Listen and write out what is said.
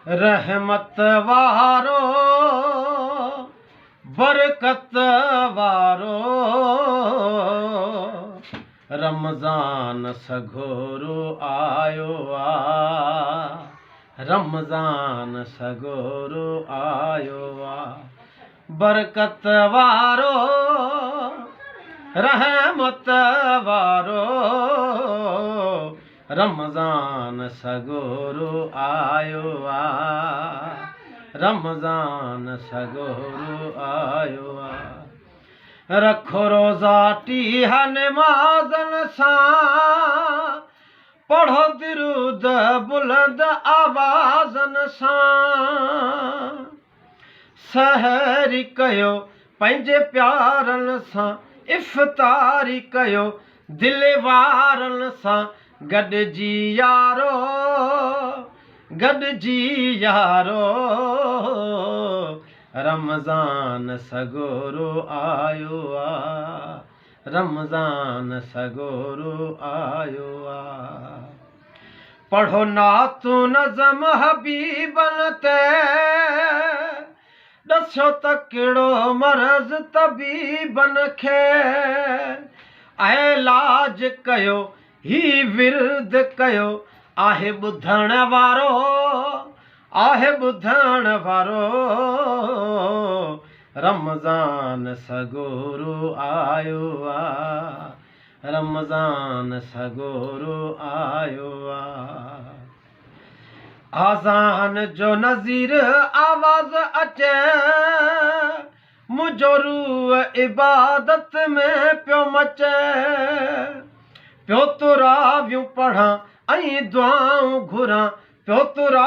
रहमत वारो बरकत वारो रमज़ान सगोरो आयो रमज़ान सगोरो आयो बरकत वारो रहमत वारो रमज़ान सगोरो आयो रमज़ान सगोरो आयो रखो रोज़ा टीह नमाज़न सां पढ़ो दिरूद बुलंद आवाज़न सां सहरी कयो पंहिंजे प्यारनि सां इफ़्तारी कयो दिल वारनि सां गॾिजी यारो रमज़ान सगोरो आयो रमज़ान सगोरो आयो पढ़ो नातू नज़म हबीबन ते दसो त कहिड़ो मर्ज़ तबीबन खे इलाज कयो ही विर्द कयो आहे ॿुधण वारो रमज़ान सगोरो आयो रमज़ान सगोरो आयो आज़ान जो नज़ीर आवाज़ अचे मुंहिंजो रूह इबादत में पियो मचे पियो तुरावियूं पढ़ां ऐं दुआऊं घुरां पियो तुरा